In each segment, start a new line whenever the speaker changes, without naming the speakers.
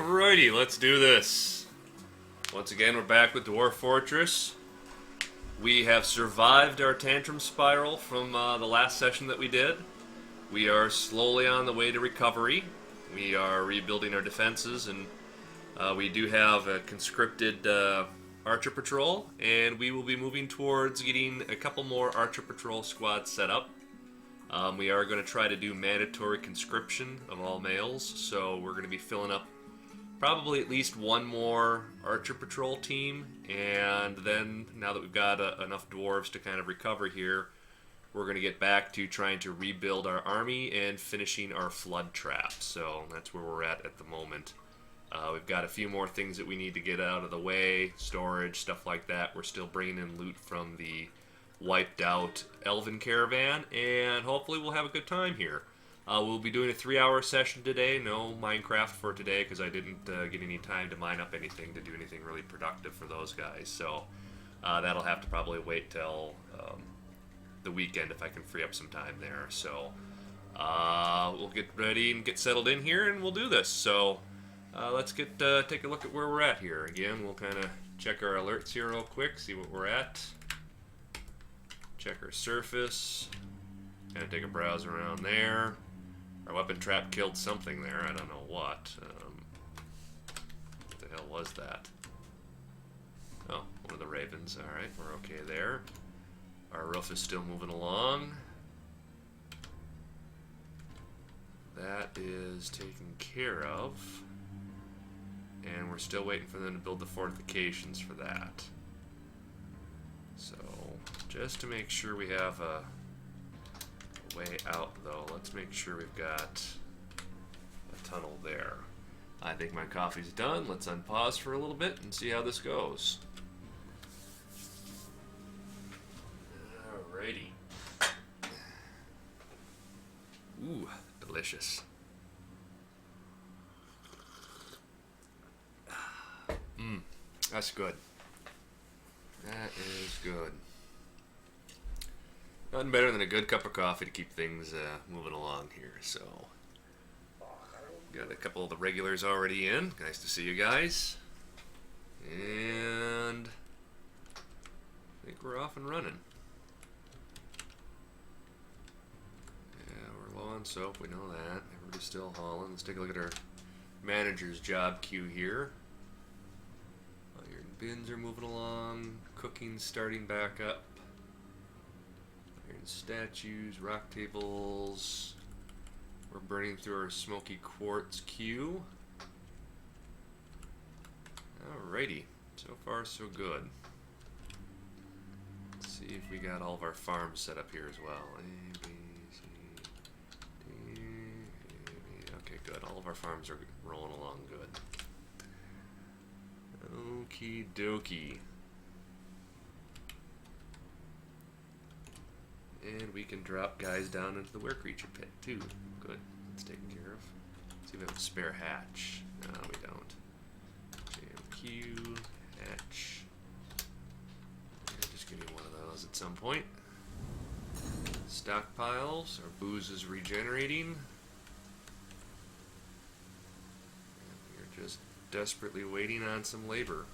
Alrighty, let's do this. Once again, we're back with Dwarf Fortress. We have survived our tantrum spiral from the last session that we did. We are slowly on the way to recovery. We are rebuilding our defenses, and we do have a conscripted Archer Patrol, and we will be moving towards getting a couple more Archer Patrol squads set up. We are going to try to do mandatory conscription of all males, so we're going to be filling up probably at least one more Archer Patrol team, and then, now that we've got enough Dwarves to kind of recover here, we're going to get back to trying to rebuild our army and finishing our flood trap. So that's where we're at the moment. We've got a few more things that we need to get out of the way, storage, stuff like that. We're still bringing in loot from the wiped out Elven caravan, and hopefully we'll have a good time here. We'll be doing a 3-hour session today. No Minecraft for today because I didn't get any time to mine up anything to do anything really productive for those guys. So that'll have to probably wait till the weekend if I can free up some time there. So we'll get ready and get settled in here, and we'll do this. So let's take a look at where we're at here. Again, we'll kind of check our alerts here real quick, see what we're at. Check our surface. Kind of take a browse around there. Our weapon trap killed something there. I don't know what. What the hell was that? Oh, one of the ravens. Alright, we're okay there. Our roof is still moving along. That is taken care of. And we're still waiting for them to build the fortifications for that. So, just to make sure we have a way out, though, let's make sure we've got a tunnel there. I think my coffee's done. Let's unpause for a little bit and see how this goes. Alrighty. Ooh, delicious. That's good. That is good. Nothing better than a good cup of coffee to keep things moving along here. So, got a couple of the regulars already in. Nice to see you guys. And I think we're off and running. Yeah, we're low on soap. We know that. Everybody's still hauling. Let's take a look at our manager's job queue here. Iron bins are moving along. Cooking's starting back up. Statues, rock tables. We're burning through our smoky quartz queue. Alrighty, so far so good. Let's see if we got all of our farms set up here as well. A, B, C, D, A, B. Okay, good. All of our farms are rolling along good. Okie dokie. And we can drop guys down into the were creature pit too. Good. That's taken care of. Let's see if we have a spare hatch. No, we don't. JMQ, hatch. Yeah, just give me one of those at some point. Stockpiles. Our booze is regenerating. And we're just desperately waiting on some labor.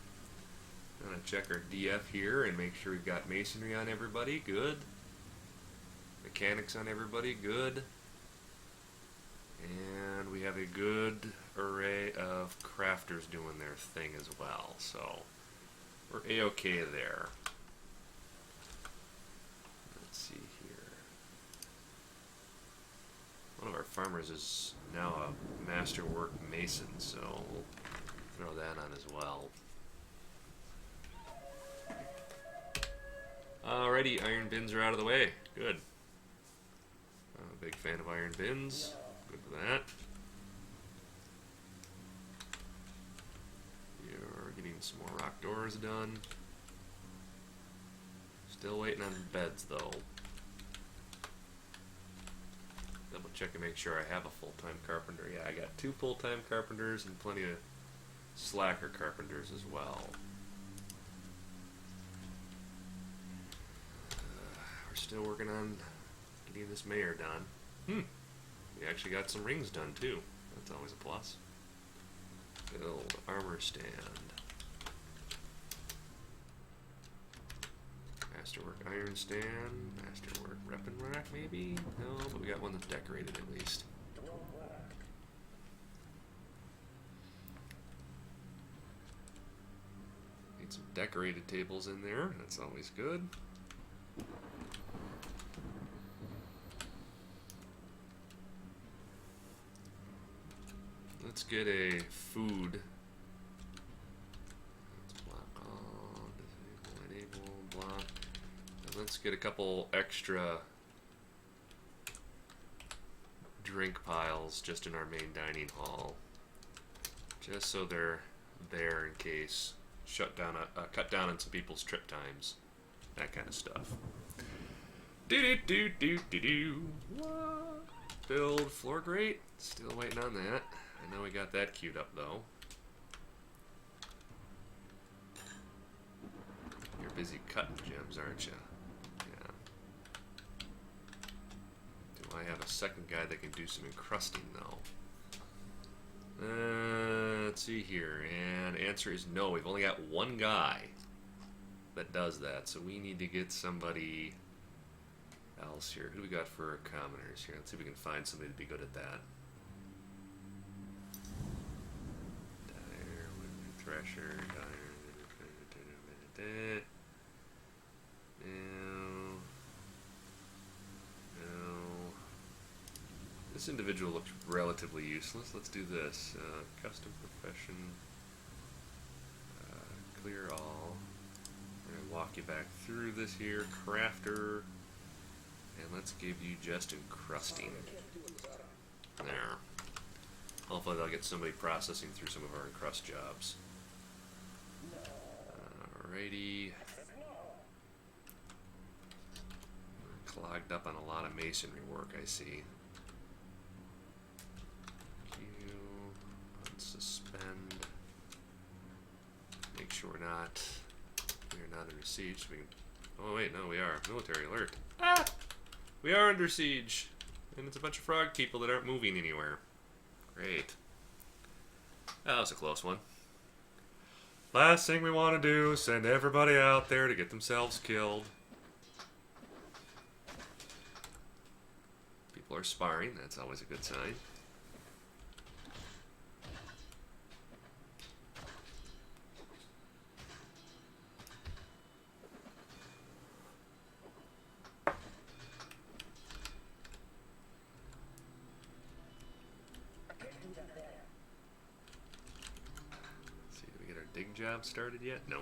I'm gonna check our DF here and make sure we've got masonry on everybody. Good. Mechanics on everybody, good. And we have a good array of crafters doing their thing as well, so we're a-okay there. Let's see here. One of our farmers is now a masterwork mason, so we'll throw that on as well. Alrighty, iron bins are out of the way. Good. I'm a big fan of iron bins. Good for that. You're getting some more rock doors done. Still waiting on beds, though. Double check and make sure I have a full-time carpenter. Yeah, I got 2 full-time carpenters and plenty of slacker carpenters as well. We're still working on getting this mayor done. We actually got some rings done too. That's always a plus. Build armor stand. Masterwork iron stand. Masterwork weapon rack, maybe? No, but we got one that's decorated at least. Need some decorated tables in there. That's always good. Let's get a food. Let's block on, disable, enable, block. And let's get a couple extra drink piles just in our main dining hall. Just so they're there in case. Cut down on some people's trip times. That kind of stuff. What? Build floor grate. Still waiting on that. I know we got that queued up though. You're busy cutting gems, aren't you? Yeah. Do I have a second guy that can do some encrusting though? Let's see here, and answer is no. We've only got one guy that does that, so we need to get somebody else here. Who do we got for commoners here? Let's see if we can find somebody to be good at that. Thresher, no. This individual looks relatively useless. Let's do this. Custom profession. Clear all. We're going to walk you back through this here. Crafter. And let's give you just encrusting. There. Hopefully they'll get somebody processing through some of our encrust jobs. Alrighty. We're clogged up on a lot of masonry work, I see. Q, unsuspend. Make sure we are not under siege. So we can, oh wait, no, we are. Military alert. Ah! We are under siege. And it's a bunch of frog people that aren't moving anywhere. Great. That was a close one. Last thing we want to do is send everybody out there to get themselves killed. People are sparring. That's always a good sign. Dig job started yet? No.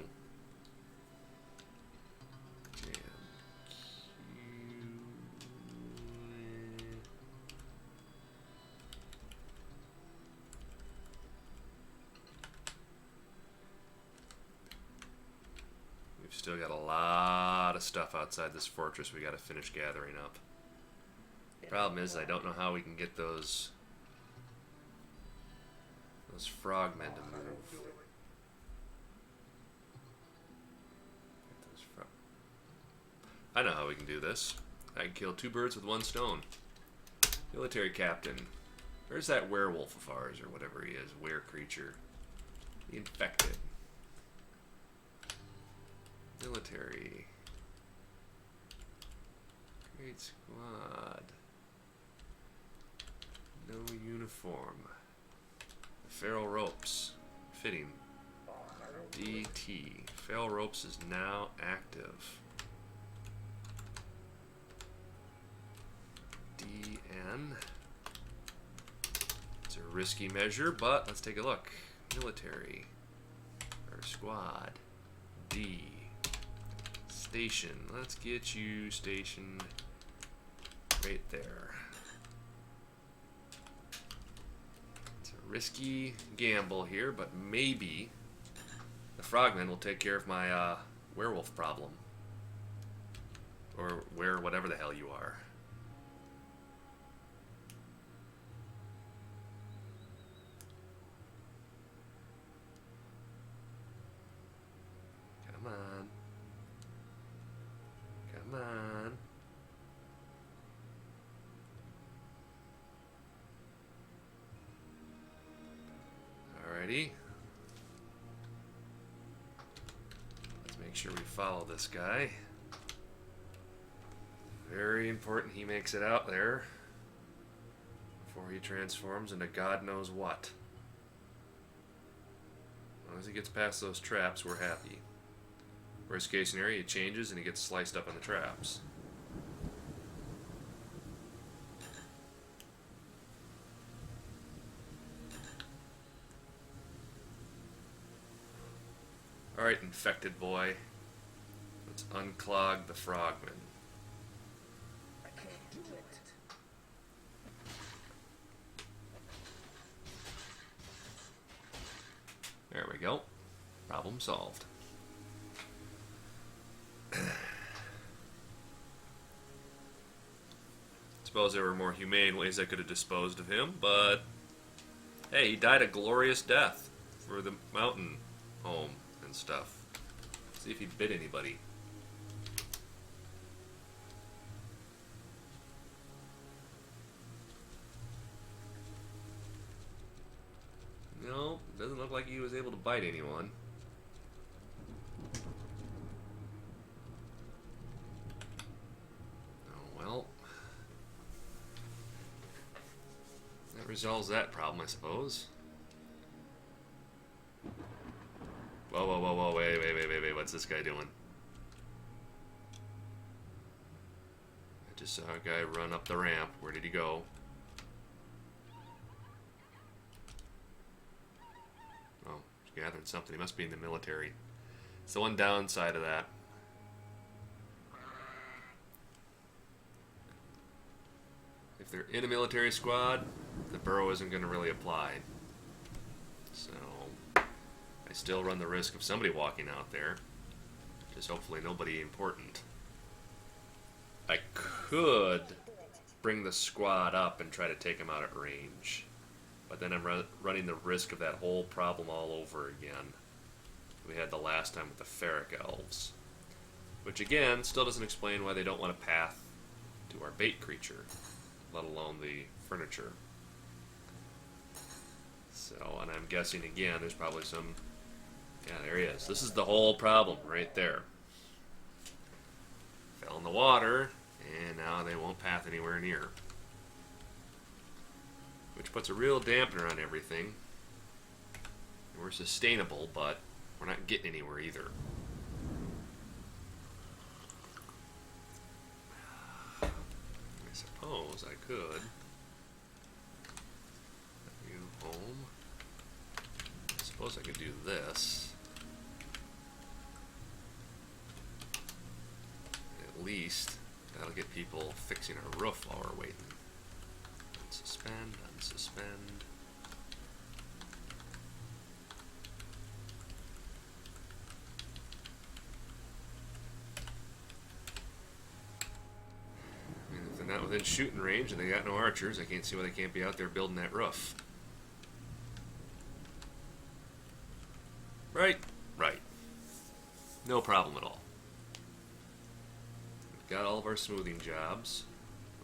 Jam. We've still got a lot of stuff outside this fortress we got to finish gathering up. Problem is, I don't know how we can get those frogmen to move. I know how we can do this. I can kill two birds with one stone. Military captain. Where's that werewolf of ours, or whatever he is? Were creature. The infected. Military. Great squad. No uniform. Feral ropes. Fitting. DT. Feral ropes is now active. DN. It's a risky measure, but let's take a look. Military. Or squad. D. Station. Let's get you stationed right there. It's a risky gamble here, but maybe the frogmen will take care of my werewolf problem. Or whatever the hell you are. Come on. Come on. Alrighty, Alrighty. Let's make sure we follow this guy. Very important he makes it out there before he transforms into God knows what. As long as he gets past those traps, we're happy. Worst case scenario, he changes and he gets sliced up on the traps. Alright, infected boy. Let's unclog the frogman.
I can't do it.
There we go. Problem solved. Suppose there were more humane ways I could have disposed of him, but hey, he died a glorious death for the mountain home and stuff. See if he bit anybody. No, doesn't look like he was able to bite anyone. Oh well. That resolves that problem, I suppose. Whoa, whoa, whoa, whoa, wait, what's this guy doing? I just saw a guy run up the ramp. Where did he go? Oh, he's gathering something. He must be in the military. It's the one downside of that. If they're in a military squad, the burrow isn't going to really apply. So I still run the risk of somebody walking out there. Just hopefully nobody important. I could bring the squad up and try to take him out at range. But then I'm running the risk of that whole problem all over again. We had the last time with the Ferric Elves. Which again, still doesn't explain why they don't want a path to our bait creature, let alone the furniture. So, and I'm guessing again, there's probably some... Yeah, there he is. This is the whole problem right there. Fell in the water, and now they won't path anywhere near. Which puts a real dampener on everything. We're sustainable, but we're not getting anywhere either. I suppose I could. You home. I suppose I could do this. At least that'll get people fixing our roof while we're waiting. Unsuspend, unsuspend. I mean, if they're not within shooting range and they got no archers, I can't see why they can't be out there building that roof. Right? Right. No problem at all. We've got all of our smoothing jobs.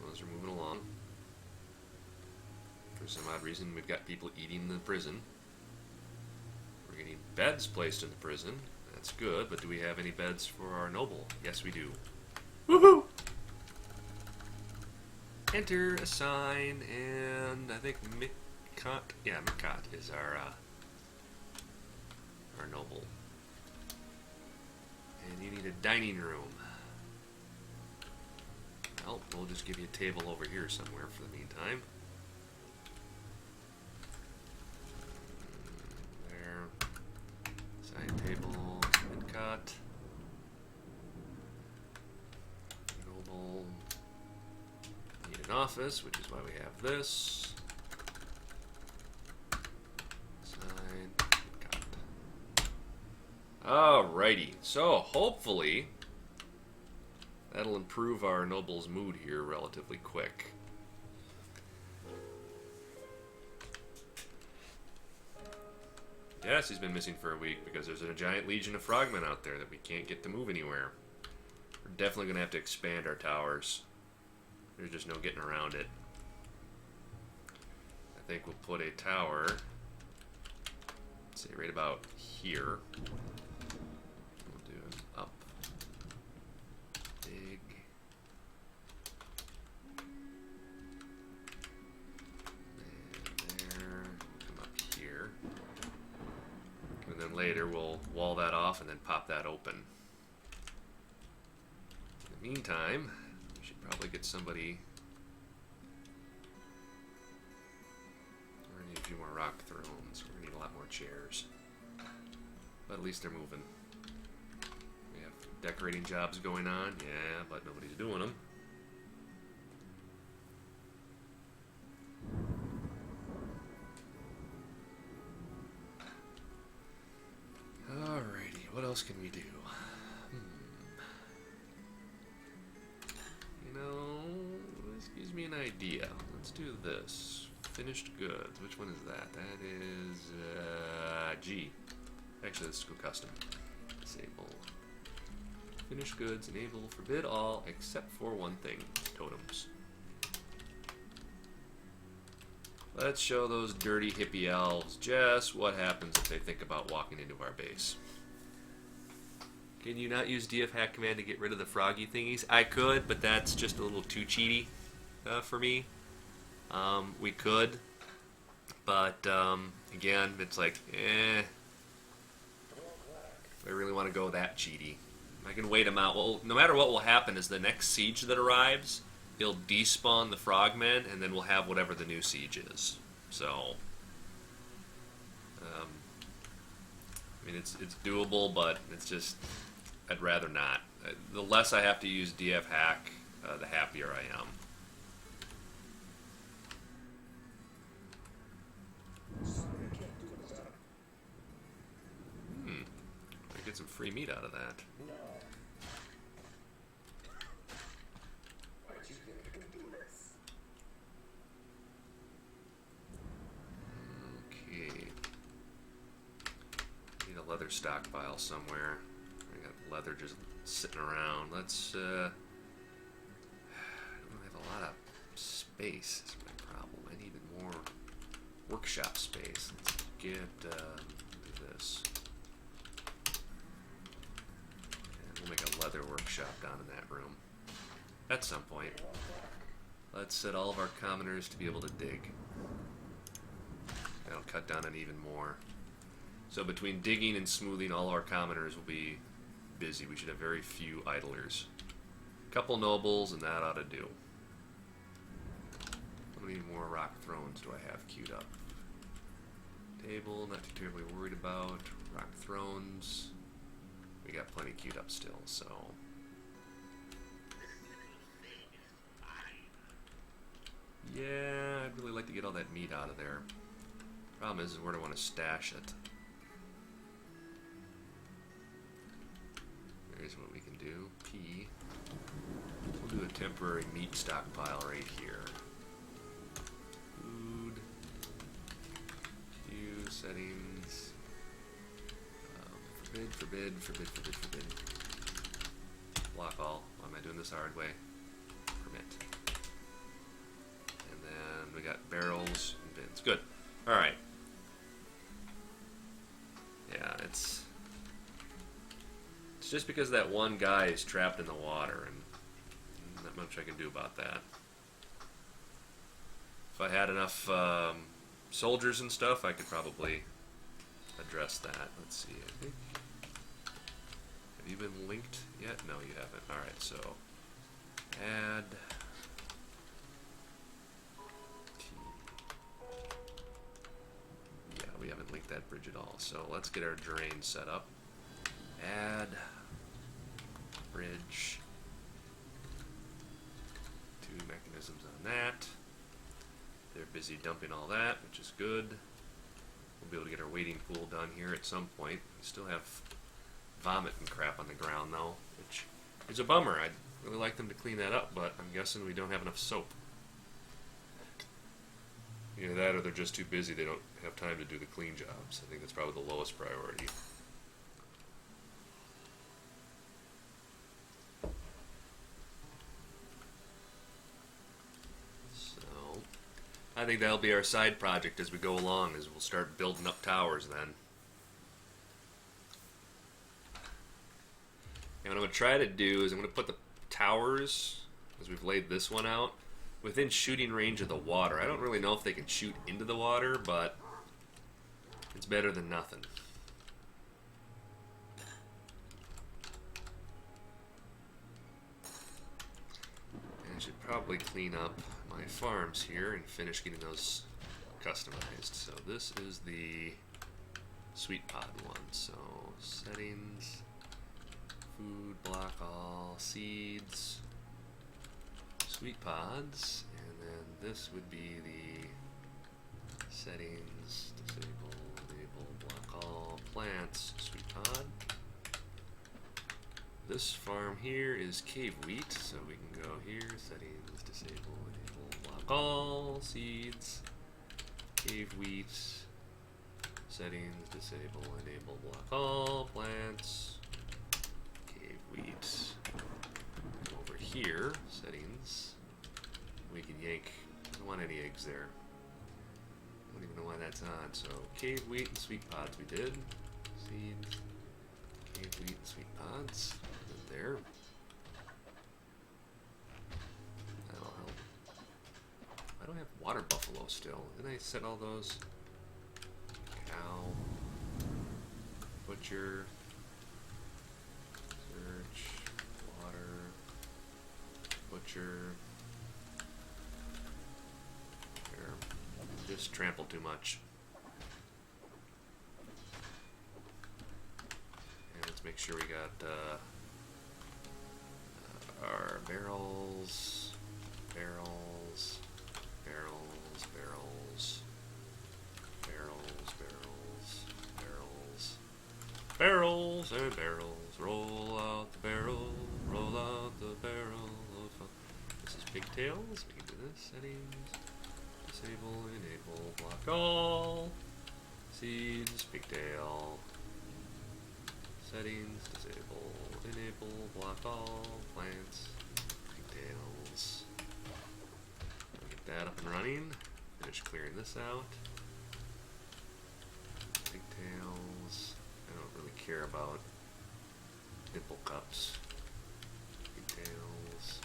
Those are moving along. For some odd reason, we've got people eating the prison. We're getting beds placed in the prison. That's good, but do we have any beds for our noble? Yes, we do. Woohoo! Enter, assign, and I think Mikot. Yeah, Mikot is our noble. And you need a dining room. Well, we'll just give you a table over here somewhere for the meantime. Side table, Midcot, noble, need an office, which is why we have this. Side, Midcot. Alrighty, so hopefully that'll improve our noble's mood here relatively quick. Yes, he's been missing for a week because there's a giant legion of frogmen out there that we can't get to move anywhere. We're definitely going to have to expand our towers. There's just no getting around it. I think we'll put a tower say right about here. We'll do an up, dig, and there, come up here. And then later we'll wall that off and then pop that open. In the meantime, we should probably get somebody. We're gonna need a few more rock thrones. We're gonna need a lot more chairs. But at least they're moving. We have decorating jobs going on, yeah, but nobody's doing them. Alrighty, what else can we do? You know, this gives me an idea. Let's do this. Finished goods. Which one is that? That is G. Actually, let's go custom. Disable. Finished goods. Enable. Forbid all except for one thing. Totems. Let's show those dirty hippie elves just what happens if they think about walking into our base. Can you not use DF hack command to get rid of the froggy thingies? I could, but that's just a little too cheaty for me. We could, but again, it's like, if I really want to go that cheaty, I can wait them out. Well, no matter what will happen is the next siege that arrives, he'll despawn the frogmen, and then we'll have whatever the new siege is. So, I mean, it's doable, but it's just, I'd rather not. The less I have to use DF hack, the happier I am. I get some free meat out of that. Okay. Need a leather stockpile somewhere. I got leather just sitting around. Let's, I don't have a lot of space, is my problem. I needed more workshop space. Let's get, do this. And we'll make a leather workshop down in that room. At some point. Let's set all of our commoners to be able to dig. That'll cut down on even more. So between digging and smoothing, all our commoners will be busy. We should have very few idlers. A couple nobles, and that ought to do. How many more rock thrones do I have queued up? Table, not too terribly worried about. Rock thrones. We got plenty queued up still, so. Yeah, I'd really like to get all that meat out of there. Problem is where do I want to stash it? Here's what we can do. P. We'll do a temporary meat stockpile right here. Food. Queue settings. Forbid. Block all. Why am I doing this the hard way? Permit. And then we got barrels and bins. Good. Alright. Yeah, it's just because that one guy is trapped in the water, and not much I can do about that. If I had enough soldiers and stuff, I could probably address that. Let's see, I think. Have you been linked yet? No, you haven't. Alright, so add T. Yeah, we haven't linked that bridge at all. So let's get our drain set up. Add bridge. 2 mechanisms on that. They're busy dumping all that, which is good. We'll be able to get our wading pool done here at some point. We still have vomit and crap on the ground though, which is a bummer. I'd really like them to clean that up, but I'm guessing we don't have enough soap. Either that or they're just too busy. They don't have time to do the clean jobs. I think that's probably the lowest priority. I think that'll be our side project as we go along, as we'll start building up towers then. And what I'm going to try to do is I'm going to put the towers, as we've laid this one out, within shooting range of the water. I don't really know if they can shoot into the water, but it's better than nothing. And I should probably clean up my farms here and finish getting those customized. So this is the sweet pod one. So settings, food, block all, seeds, sweet pods, and then this would be the settings, disable, enable, block all, plants, sweet pod. This farm here is cave wheat, so we can go here, settings, disable, enable, block all, seeds, cave wheat, settings, disable, enable, block all, plants, cave wheat. Over here, settings, we can yank, I don't want any eggs there. I don't even know why that's on. So cave wheat and sweet pods we did. Seeds, cave wheat and sweet pods. Put it there. That'll help. I don't have water buffalo still. Didn't I set all those? Cow. Butcher. Search. Water. Butcher. Just trampled too much. And let's make sure we got our barrels, barrels, barrels, barrels, barrels, barrels, barrels, barrels and barrels. Roll out the barrel, roll out the barrel. This is pigtails. We can do this. Settings. Disable, enable, block all, seeds, pigtail, settings, disable, enable, block all, plants, pigtails. I'll get that up and running, finish clearing this out. Pigtails, I don't really care about nipple cups. Pigtails.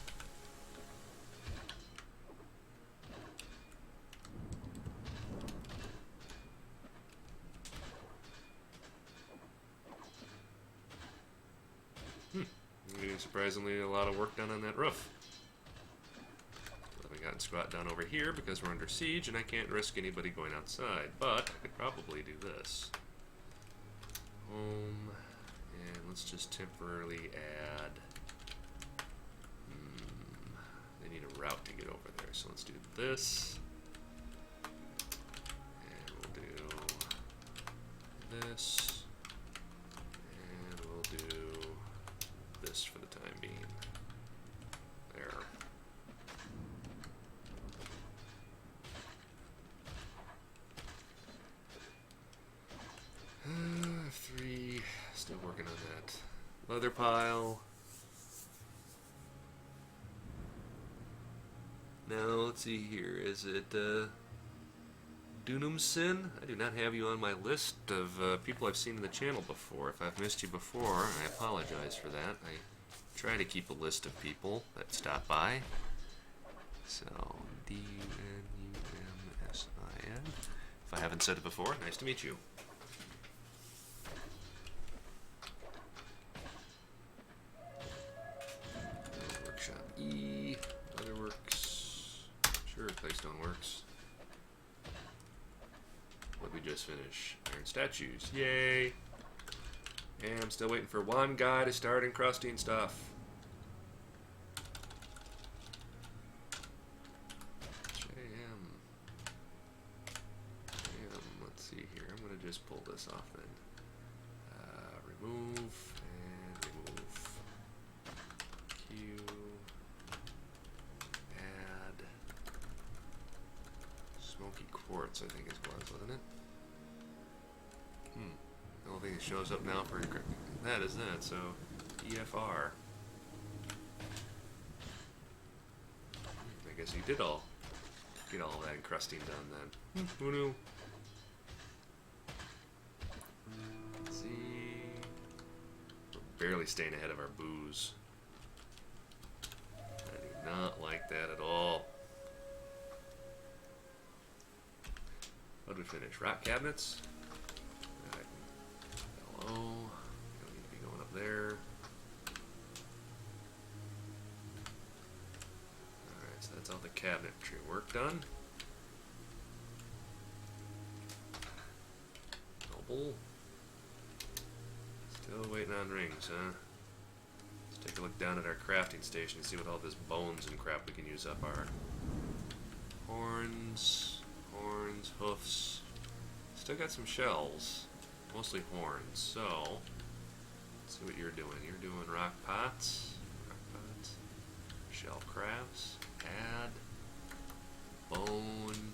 Surprisingly, a lot of work done on that roof. Still haven't gotten squat down over here because we're under siege and I can't risk anybody going outside, but I could probably do this. Home, and let's just temporarily add, they need a route to get over there, so let's do this, and we'll do this, and we'll do this for the time being. There. F3. Still working on that leather pile. Now let's see here. Is it Dunumsin? I do not have you on my list of people I've seen in the channel before. If I've missed you before, I apologize for that. I try to keep a list of people that stop by. So, D-U-N-U-M-S-I-N. If I haven't said it before, nice to meet you. Workshop E. Other works. Sure, Claystone works. What did we just finish? Iron statues. Yay! And I'm still waiting for one guy to start encrusting stuff. Let's see here. I'm going to just pull this off then. Remove and remove. Q. Add. Smoky quartz, I think it was, wasn't it? The only thing that shows up now for that is that, so EFR. I guess you did get all that encrusting done then. Who knew? Let's see. For barely staying ahead of our booze. I do not like that at all. What did we finish? Rock cabinets? Right. Hello. Don't need to be going up there. Alright, so that's all the cabinetry work done. Noble. Still waiting on rings, huh? Let's take a look down at our crafting station and see what all this bones and crap we can use up are. Horns, hoofs. Still got some shells. Mostly horns, so let's see what you're doing. You're doing rock pots, shell crafts, add, bone.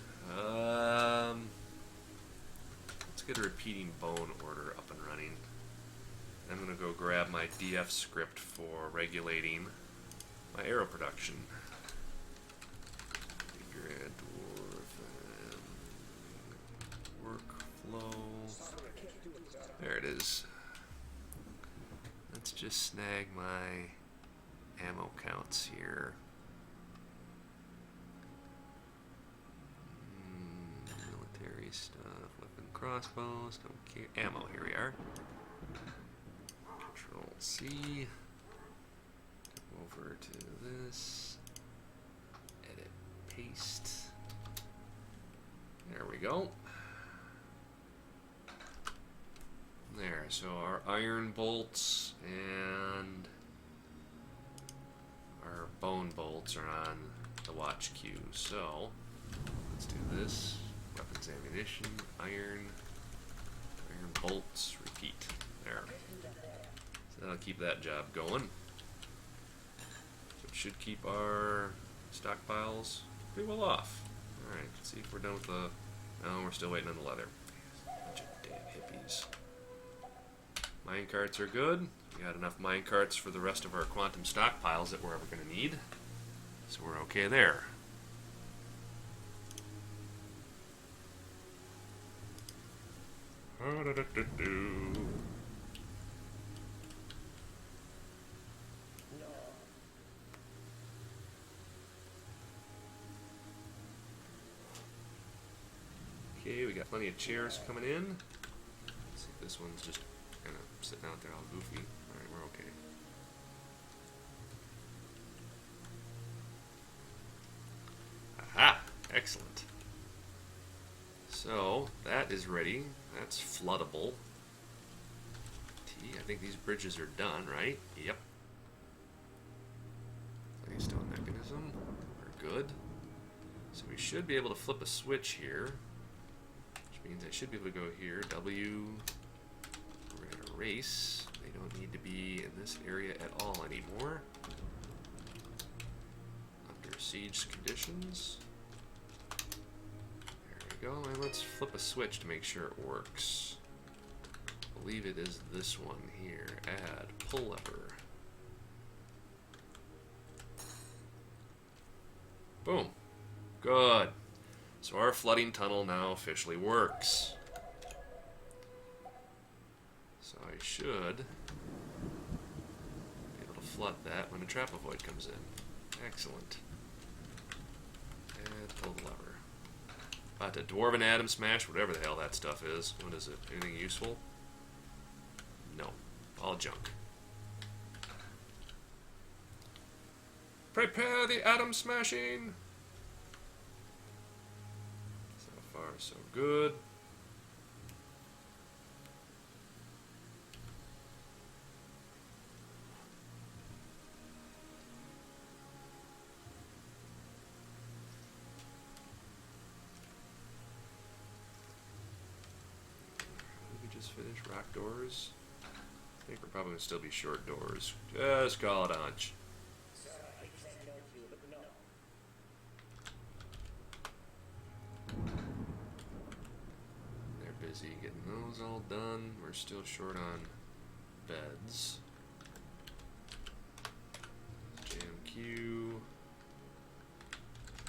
Let's get a repeating bone order up and running. I'm going to go grab my DF script for regulating my arrow production. Grid, dwarf, workflow. There it is. Let's just snag my ammo counts here. Military stuff, weapon crossbows, don't care. Ammo, here we are. Control C. Over to this. Edit, paste. There we go. There, so our iron bolts and our bone bolts are on the watch queue. So let's do this. Weapons, ammunition, iron bolts, repeat. There. So that'll keep that job going. So it should keep our stockpiles pretty well off. Alright, let's see if we're done with the... No, we're still waiting on the leather. Bunch of damn hippies. Mine carts are good. We got enough mine carts for the rest of our quantum stockpiles that we're ever going to need. So we're okay there. Okay, we got plenty of chairs coming in. Let's see if this one's just kind of sitting out there all goofy. Alright, we're okay. Aha! Excellent. So, that is ready. That's floodable. I think these bridges are done, right? Yep. Plenty stone mechanism. We're good. So we should be able to flip a switch here. Which means I should be able to go here. W. We're going to erase. They don't need to be in this area at all anymore. Under siege conditions. There we go. And let's flip a switch to make sure it works. I believe it is this one here. Add pull lever. Boom. Good. So our flooding tunnel now officially works. So I should be able to flood that when a trap avoid comes in. Excellent. And pull the lever. About to dwarven atom smash, whatever the hell that stuff is. What is it? Anything useful? No. All junk. Prepare the atom smashing! So far, so good. Finish rock doors. I think we're probably going to still be short doors. Just call it a hunch. They're busy getting those all done. We're still short on beds. JMQ.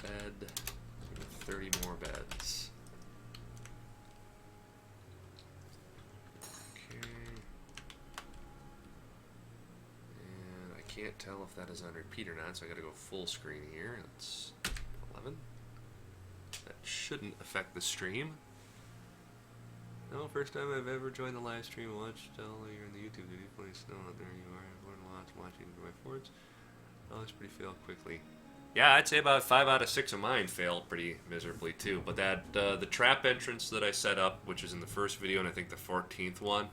Bed. 30 more beds. can't tell if that is on repeat or not, so I gotta go full screen here. It's 11. That shouldn't affect the stream. No, first time I've ever joined the live stream and watched all you're in the YouTube video. Plenty of snow out there you are. I've watching my forwards. Oh, it's pretty failed quickly. Yeah, I'd say about 5 out of 6 of mine failed pretty miserably too. But that the trap entrance that I set up, which is in the first video and I think the 14th one,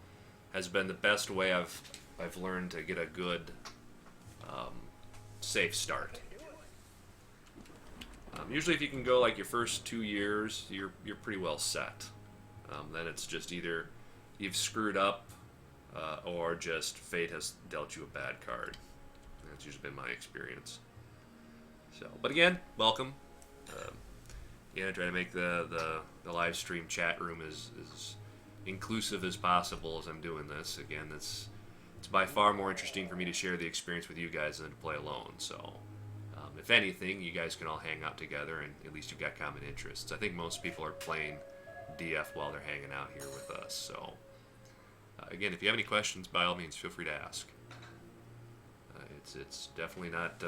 has been the best way I've learned to get a good safe start. Usually, if you can go like your first 2 years, you're pretty well set. Then it's just either you've screwed up or just fate has dealt you a bad card. That's usually been my experience. So, but again, welcome. Yeah, I try to make the live stream chat room as inclusive as possible as I'm doing this. Again, it's by far more interesting for me to share the experience with you guys than to play alone. So, if anything, you guys can all hang out together, and at least you've got common interests. I think most people are playing DF while they're hanging out here with us. So, again, if you have any questions, by all means, feel free to ask. It's definitely not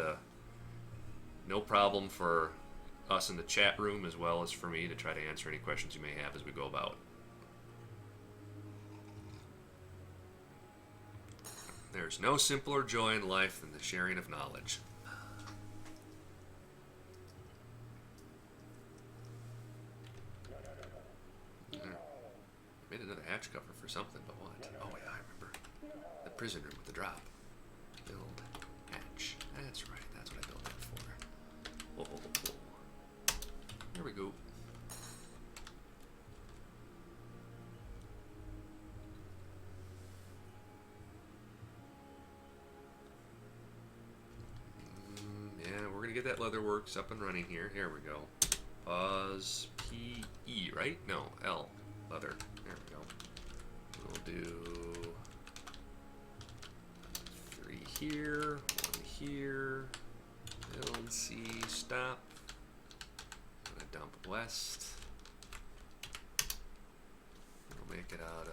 no problem for us in the chat room as well as for me to try to answer any questions you may have as we go about. There's no simpler joy in life than the sharing of knowledge. Made another hatch cover for something, but what? Oh yeah, I remember. The prison room with the drop. Build hatch. That's right, that's what I built that for. Oh. Here we go. Yeah, we're gonna get that leatherworks up and running here. Here we go. Pause P-E, right? No, L. Leather. There we go. We'll do 3 here, 1 here. Build C, stop. I'm gonna dump west. We'll make it out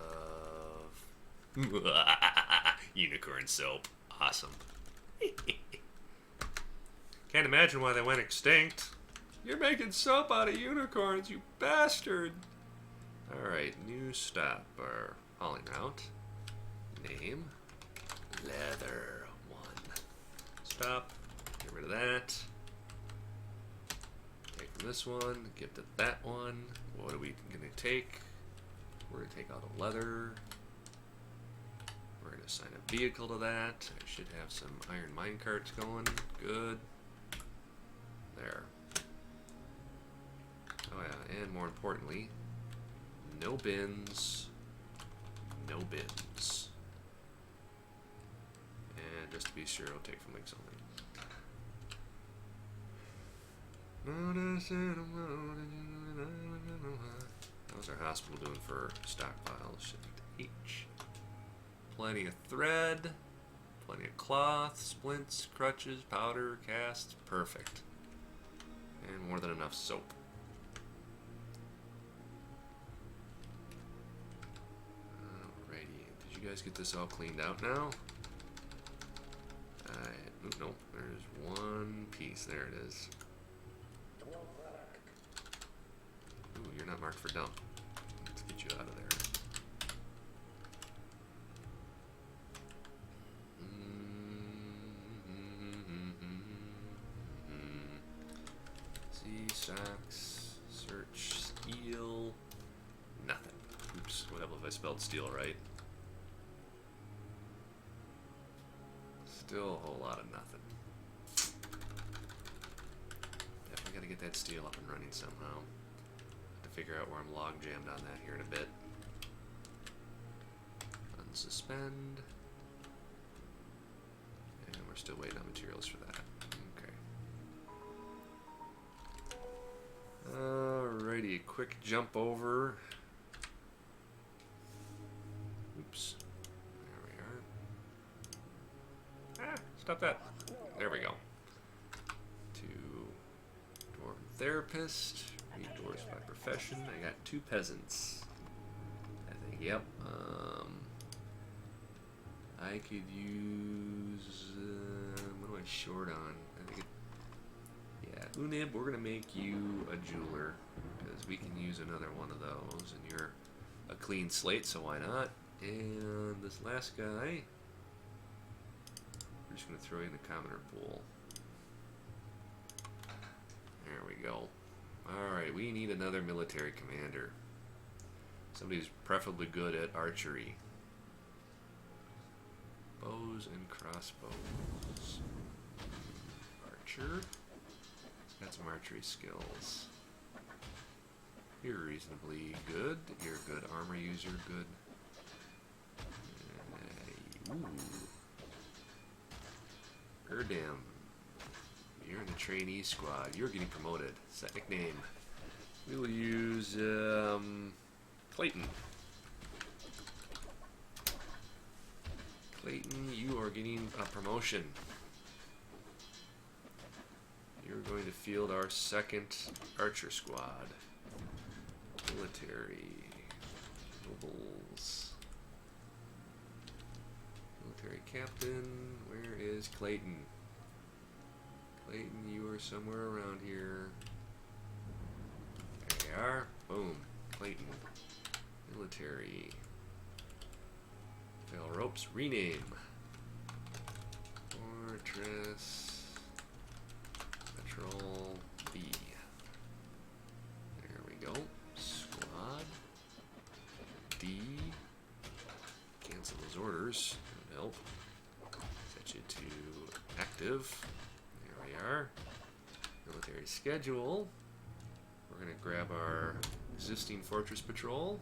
of unicorn soap. Awesome. Can't imagine why they went extinct. You're making soap out of unicorns, you bastard! Alright, new stop or hauling route. Name. Leather 1. Stop. Get rid of that. Take from this one. Give to that one. What are we going to take? We're going to take all the leather. We're going to assign a vehicle to that. I should have some iron mine carts going. Good. There. Oh yeah, and more importantly, no bins. No bins. And just to be sure, I'll take from links only. How's our hospital doing for stockpile? Shift H. Plenty of thread. Plenty of cloth, splints, crutches, powder, casts. Perfect. And more than enough soap. Alrighty. Did you guys get this all cleaned out now? No, there's one piece. There it is. Ooh, you're not marked for dump. Let's get you out of there. Socks, search, steel, nothing. Oops, what happened if I spelled steel right? Still a whole lot of nothing. Definitely gotta get that steel up and running somehow. Have to figure out where I'm log jammed on that here in a bit. Unsuspend. And we're still waiting on materials for that. Alrighty, quick jump over. Oops. There we are. Ah, stop that. There we go. To Dwarven Therapist. Read Dwarves by profession. I got 2 peasants. I think, yep. I could use I short on? I think yeah, Unib, we're gonna make you a jeweler because we can use another one of those, and you're a clean slate, so why not? And this last guy, we're just gonna throw you in the commoner pool. There we go. Alright, we need another military commander. Somebody who's preferably good at archery. Bows and crossbows. Archer. Got some archery skills. You're reasonably good. You're a good armor user. Good. Ooh. Erdam. You're in the trainee squad. You're getting promoted. Set nickname. We will use Clayton. Clayton, you are getting a promotion. You're going to field our second archer squad. Military. Nobles. Military captain. Where is Clayton? Clayton, you are somewhere around here. There you are. Boom. Clayton. Military. Fail ropes. Rename. Fortress. Patrol B. There we go. Squad. D. Cancel those orders. That would help. Set you to active. There we are. Military schedule. We're going to grab our existing fortress patrol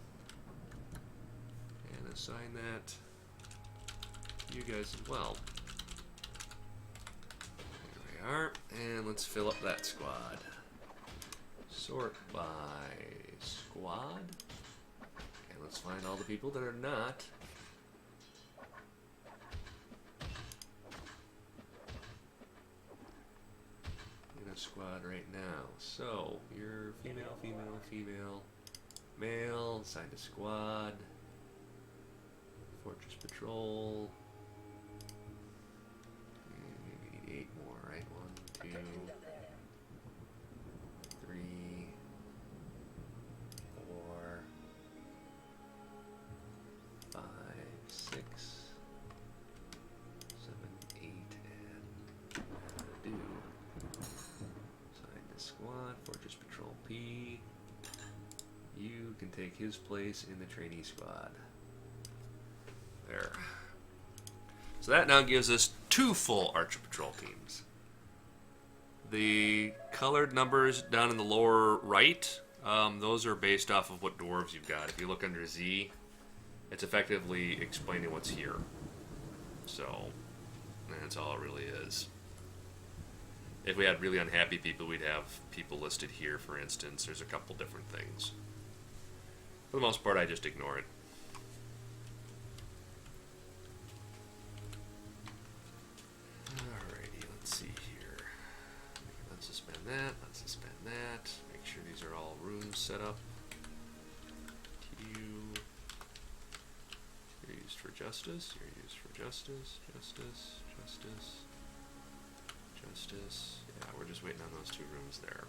and assign that to you guys as well. There we are. And let's fill up that squad. Sort by squad. And let's find all the people that are not in a squad right now. So you're female, female, female, male, assigned to squad, fortress patrol. We need 8 more, right? 1, 2, 3, 4, 5, 6, 7, 8, and do. Assign the squad, Fortress Patrol P. You can take his place in the trainee squad. There. So that now gives us 2 full Archer Patrol teams. The colored numbers down in the lower right, those are based off of what dwarves you've got. If you look under Z, it's effectively explaining what's here. So, that's all it really is. If we had really unhappy people, we'd have people listed here, for instance. There's a couple different things. For the most part, I just ignore it. Alrighty, let's see here. Let's suspend that, let's suspend that. Make sure these are all rooms set up. You're used for justice, you're used for justice, justice, justice, justice. Yeah, we're just waiting on those 2 rooms there.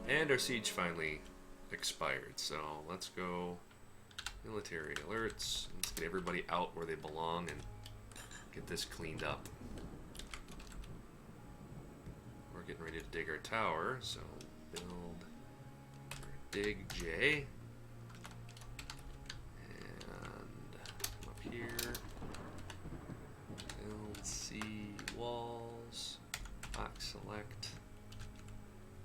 And our siege finally expired, so let's go military alerts. Let's get everybody out where they belong and get this cleaned up. We're getting ready to dig our tower, so build dig J. And come up here. Build C walls. Box select.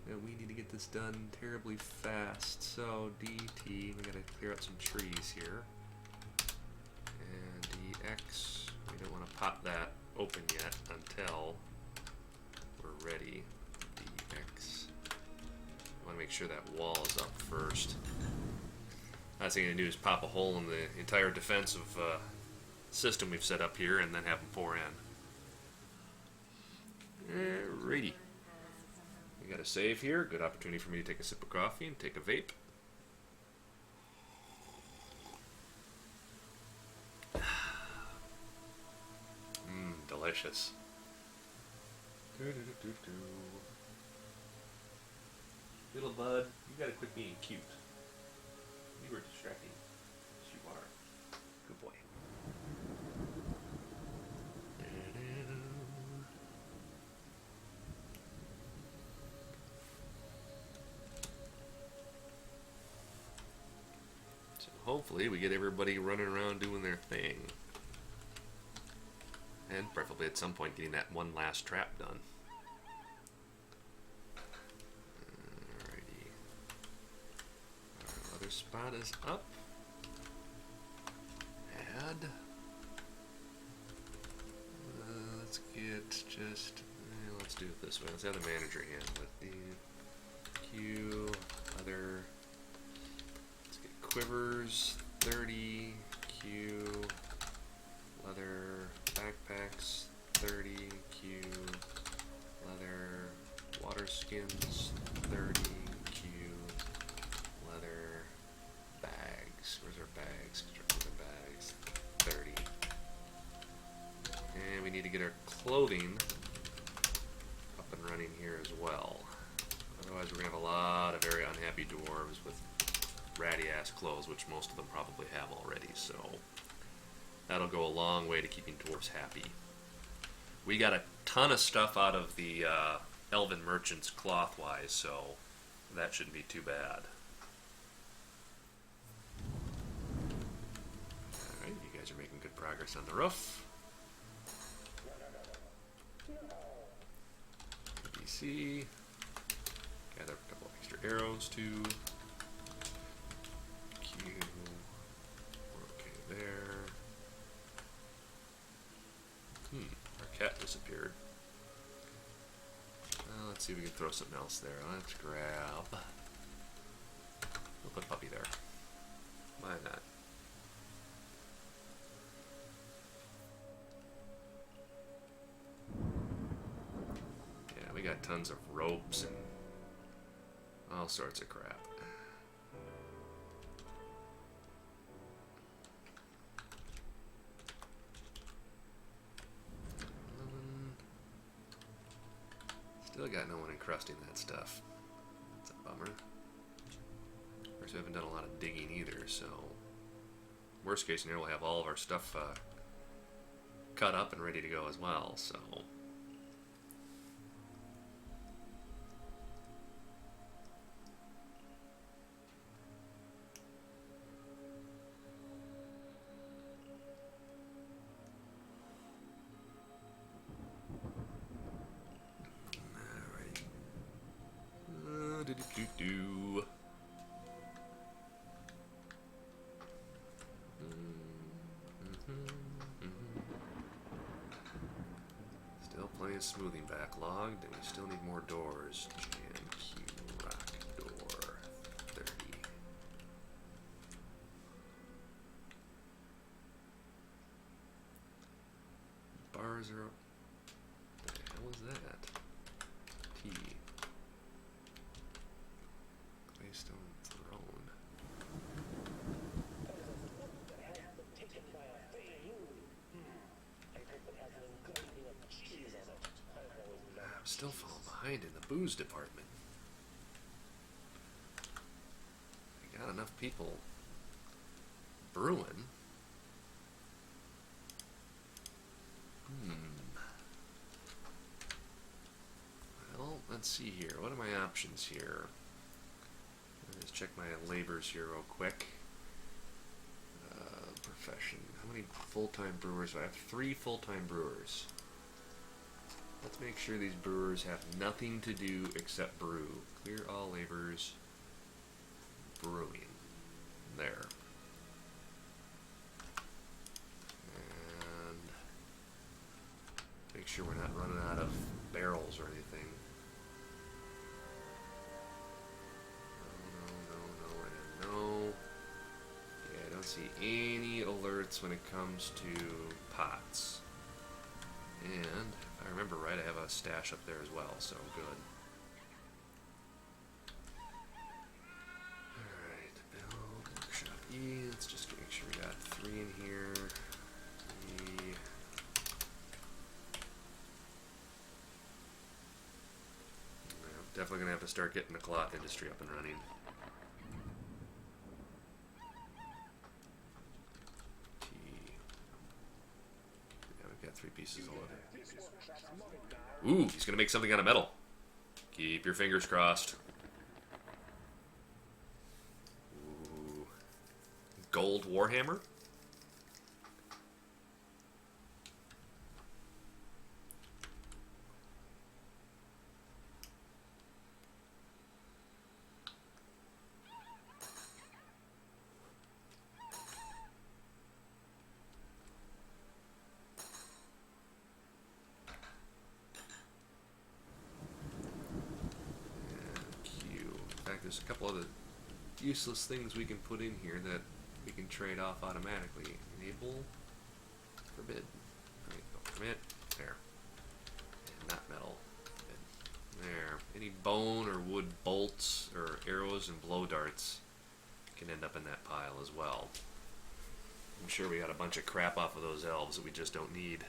And we need to get this done terribly fast. So DT, we gotta clear out some trees here. And DX, we don't want to pop that open yet until we're ready. DX. I want to make sure that wall is up first. Last thing to do is pop a hole in the entire defensive system we've set up here and then have them pour in. Alrighty. We got a save here. Good opportunity for me to take a sip of coffee and take a vape. delicious. Little bud, you gotta quit being cute. You were distracting. Yes, you are. Good boy. So hopefully we get everybody running around doing their thing. And preferably at some point getting that one last trap done. Alrighty. Our other spot is up. Add. Let's get just... let's do it this way. Let's have the manager handle it. The Q, other... Let's get quivers, 30, Q... Leather backpacks, 30, Q, leather, water skins, 30, Q, leather, bags. Where's our bags? Construction bags, 30. And we need to get our clothing up and running here as well. Otherwise we're going to have a lot of very unhappy dwarves with ratty ass clothes, which most of them probably have already, so... That'll go a long way to keeping dwarves happy. We got a ton of stuff out of the Elven Merchants cloth-wise, so that shouldn't be too bad. Alright, you guys are making good progress on the roof. ABC. Gather a couple extra arrows too. Q. We're okay there. Our cat disappeared. Let's see if we can throw something else there. Let's grab... We'll put Puppy there. Why not? Yeah, we got tons of ropes and all sorts of crap. Still got no one encrusting that stuff. That's a bummer. Of course, we haven't done a lot of digging either, so... Worst case scenario, we'll have all of our stuff cut up and ready to go as well, so... Still plenty of smoothing backlogged, and we still need more doors. And Q rock door 30. Bars are up. What the hell is that? T. Claystone throne. I'm still falling behind in the booze department. I got enough people brewing. Well, let's see here. What are my options here? Let's check my labors here real quick. Profession. How many full-time brewers do I have? 3 full-time brewers. Let's make sure these brewers have nothing to do except brew. Clear all labors. Brewing. There. And make sure we're not running out of barrels or anything. No. Yeah, I don't see any alerts when it comes to pots. And if I remember right, I have a stash up there as well, so good. Alright, build, workshop E. Let's just make sure we got 3 in here. 3. Definitely gonna have to start getting the cloth industry up and running. Yeah, we've got 3 pieces of wood. Ooh, he's gonna make something out of metal. Keep your fingers crossed. Ooh. Gold warhammer? There's a couple other useless things we can put in here that we can trade off automatically. Enable, forbid. Right, permit, there. And not metal. Forbid. There. Any bone or wood bolts or arrows and blow darts can end up in that pile as well. I'm sure we got a bunch of crap off of those elves that we just don't need.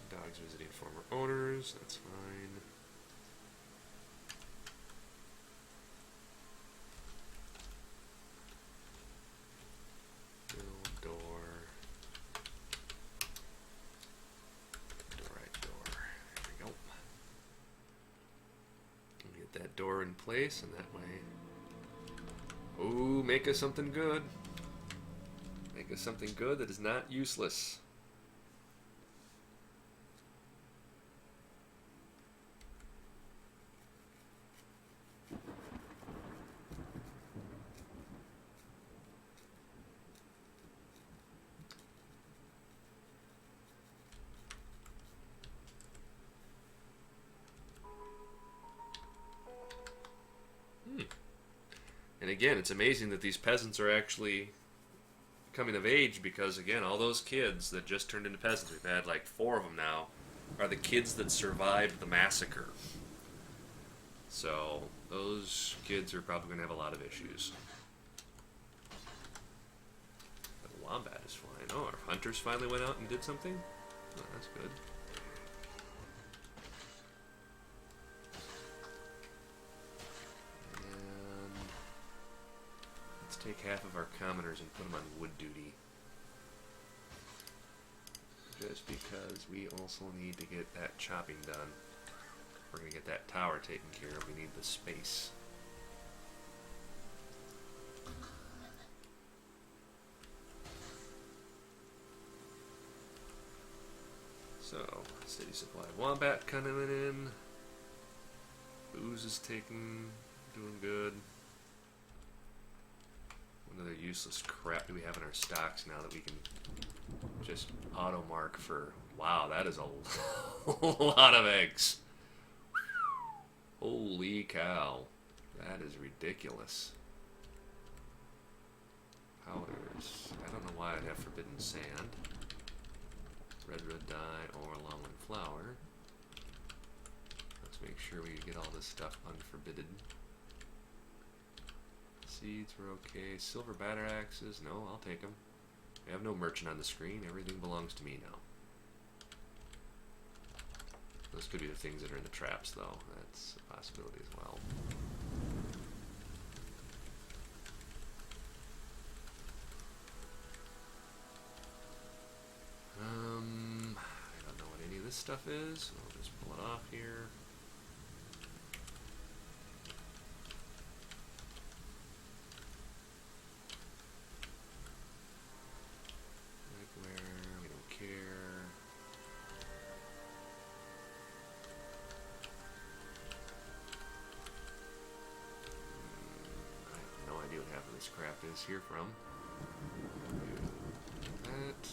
Dogs visiting former owners, that's fine. Build door. Right door. There we go. Get that door in place, and that way. Ooh, make us something good. Make us something good that is not useless. And again, it's amazing that these peasants are actually coming of age because, again, all those kids that just turned into peasants, we've had like 4 of them now, are the kids that survived the massacre. So those kids are probably going to have a lot of issues. The wombat is flying. Oh, our hunters finally went out and did something? Oh, that's good. Take half of our commoners and put them on wood duty. Just because we also need to get that chopping done. We're going to get that tower taken care of. We need the space. So, city supply of wombat coming in. Booze is taking, doing good. What other useless crap do we have in our stocks now that we can just auto mark for? Wow, that is a lot of eggs. Holy cow. That is ridiculous. Powders. I don't know why I'd have forbidden sand. Red dye or almond flour. Let's make sure we get all this stuff unforbidden. Seeds were okay. Silver batter axes. No, I'll take them. We have no merchant on the screen. Everything belongs to me now. Those could be the things that are in the traps, though. That's a possibility as well. I don't know what any of this stuff is. So I'll just pull it off here. We don't care. I have no idea what half of this crap is here from. That.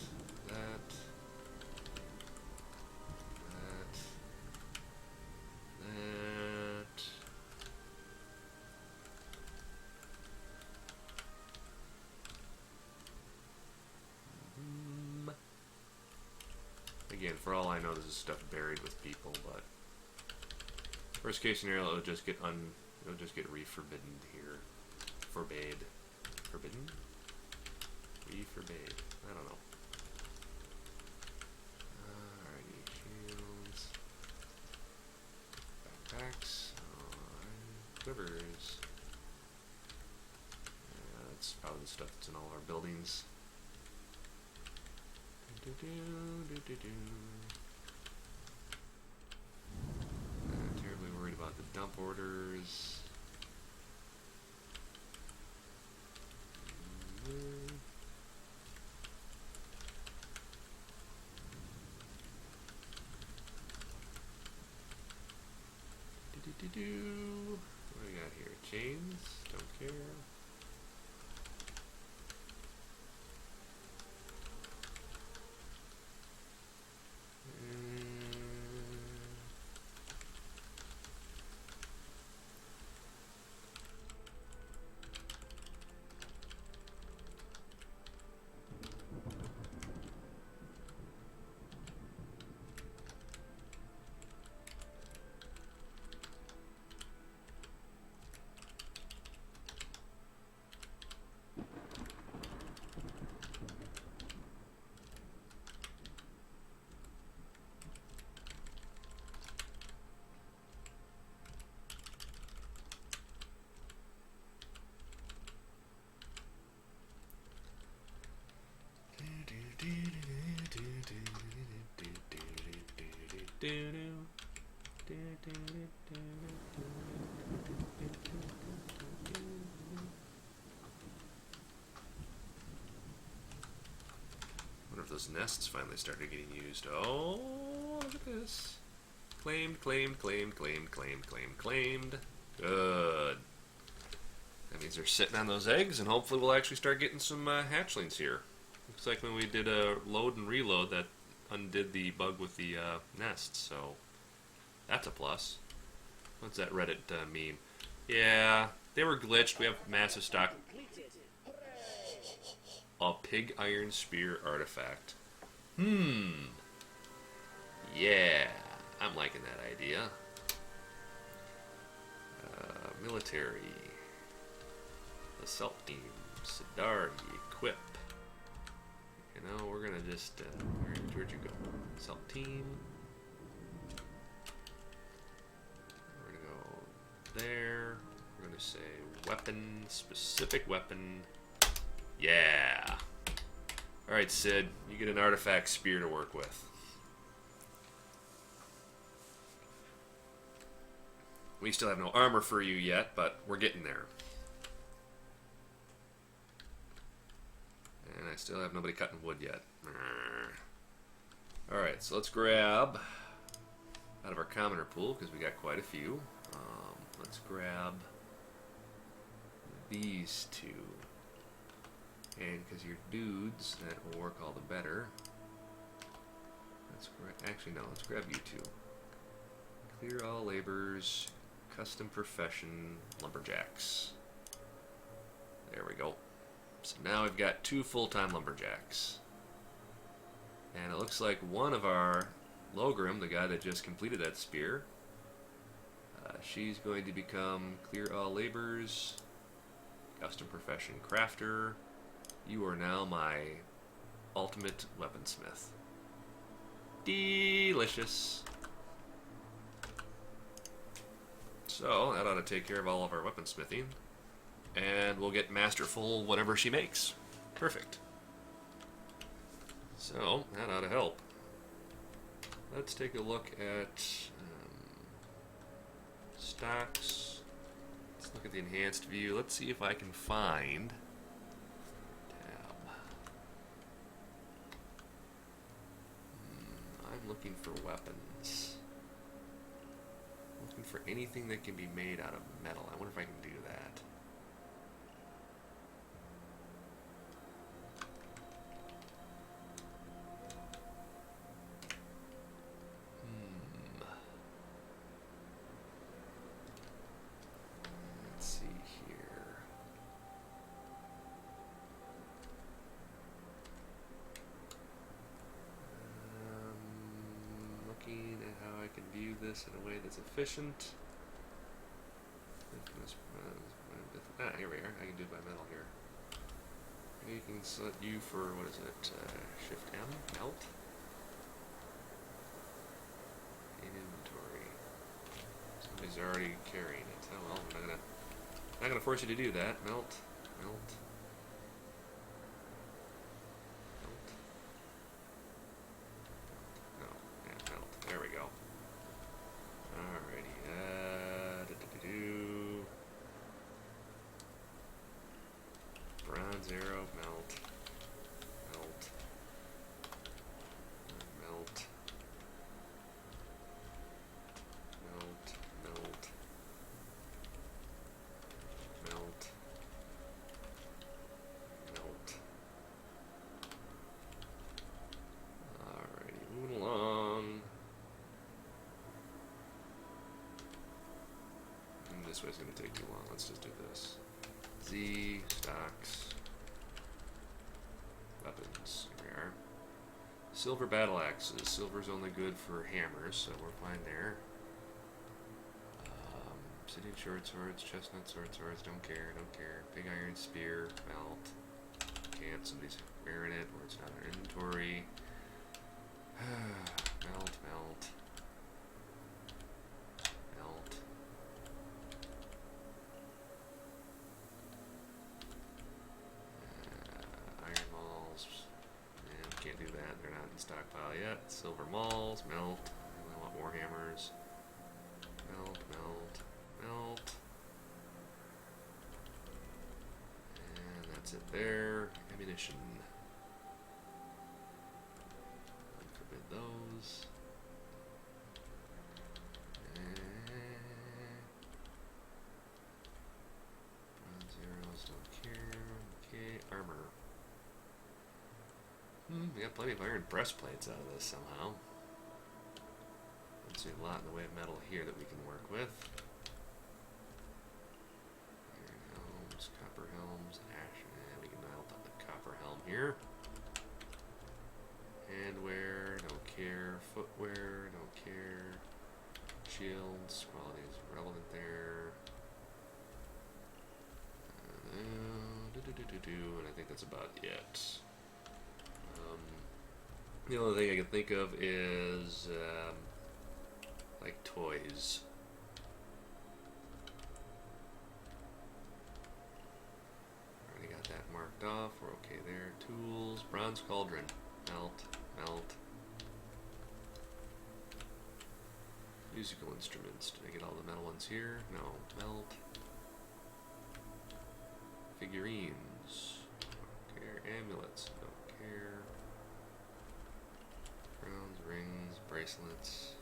Again, for all I know, this is stuff buried with people, but worst case scenario, it'll just get re-forbidden here. Forbade. Forbidden? Re-forbade. I don't know. stuff that's in all of our buildings. Not terribly worried about the dump orders. What do we got here? Chains? Don't care. Wonder if those nests finally started getting used. Oh, look at this. Claimed, claimed, claimed, claimed, claimed, claimed, claimed. Good. That means they're sitting on those eggs, and hopefully we'll actually start getting some hatchlings here. Looks like when we did a load and reload, that undid the bug with the nests, so that's a plus. What's that Reddit meme? Yeah, they were glitched. We have massive stock. A pig iron spear artifact. Yeah, I'm liking that idea. Military. Assault team. Sidari. Equip. You know, we're gonna just, where'd you go? Assault team. We're gonna go there. We're gonna say weapon, specific weapon. Yeah. Alright, Sid, you get an artifact spear to work with. We still have no armor for you yet, but we're getting there. And I still have nobody cutting wood yet. Alright, so let's grab out of our commoner pool, because we got quite a few. Let's grab these two. And because you're dudes, that will work all the better. Actually, no, let's grab you two. Clear all labors, custom profession, lumberjacks. There we go. So now we've got 2 full-time lumberjacks. And it looks like one of our Logrim, the guy that just completed that spear, she's going to become clear all labors, custom profession crafter. You are now my ultimate weaponsmith. Delicious. So that ought to take care of all of our weaponsmithing. And we'll get masterful whatever she makes. Perfect. So that ought to help. Let's take a look at stocks. Let's look at the enhanced view. Let's see if I can find tab. I'm looking for weapons. Looking for anything that can be made out of metal. I wonder if I can do that. Let's see here. Looking at how I can view this in a way that's efficient. Here we are. I can do it by metal here. You can set you for, what is it? Shift M? Melt? In inventory. Somebody's already carrying it. Oh well, I'm not gonna force you to do that. Melt. Melt. this way is going to take too long. Let's just do this. Z, stocks, weapons. Here we are. Silver battle axes. Silver's only good for hammers, so we're fine there. Obsidian short swords, chestnut swords, don't care. Big iron spear, melt. Can't, somebody's wearing it, or it's not in our inventory. Melt. Iron malls. Yeah, can't do that. They're not in stockpile yet. Silver malls, melt. I want more hammers. Melt. And that's it there. Ammunition. Forbid those. Bronze arrows, don't care. Okay, armor. We got plenty of iron breastplates out of this somehow. Don't see a lot in the way of metal here that we can work with. Iron helms, copper helms, ash. We can melt up the copper helm here. Handwear, don't care. Footwear, don't care. Shields, quality is relevant there. And I think that's about it. The only thing I can think of is like toys. Already got that marked off. We're okay there. Tools, bronze cauldron, melt. Musical instruments. Did I get all the metal ones here? No. Melt. Figurines. Don't care. Amulets. Don't care. Crowns, rings, bracelets.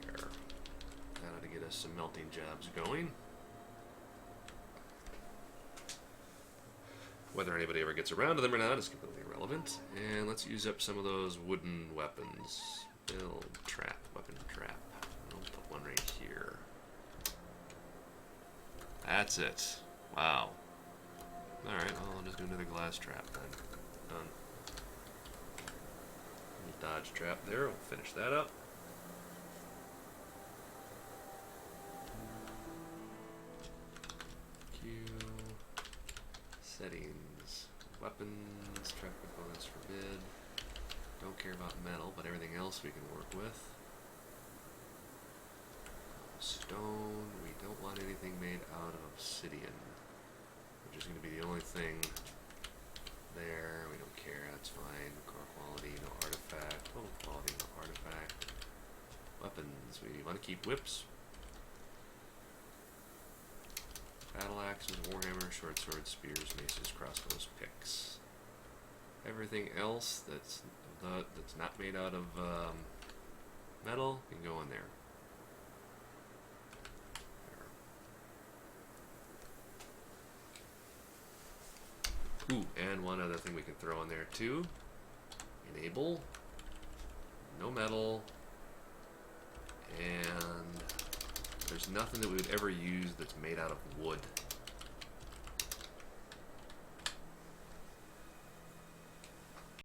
There. That ought to get us some melting jobs going. Whether anybody ever gets around to them or not is completely irrelevant. And let's use up some of those wooden weapons. Build, trap, weapon trap. I'll put one right here. That's it. Wow. Alright, well, I'll just do another glass trap then. Done. Dodge trap there. We'll finish that up. Q. Settings. Weapons. Trap components forbid. Don't care about metal, but everything else we can work with. Stone. We don't want anything made out of obsidian, which is going to be the only thing there. We don't care. That's fine. Core quality, no artifact. Total quality, no artifact. Weapons. We want to keep whips. Battle axes, warhammer, short swords, spears, maces, crossbows, picks. Everything else that's not made out of metal can go in there. Ooh, and one other thing we can throw in there too. Enable. No metal. And there's nothing that we would ever use that's made out of wood.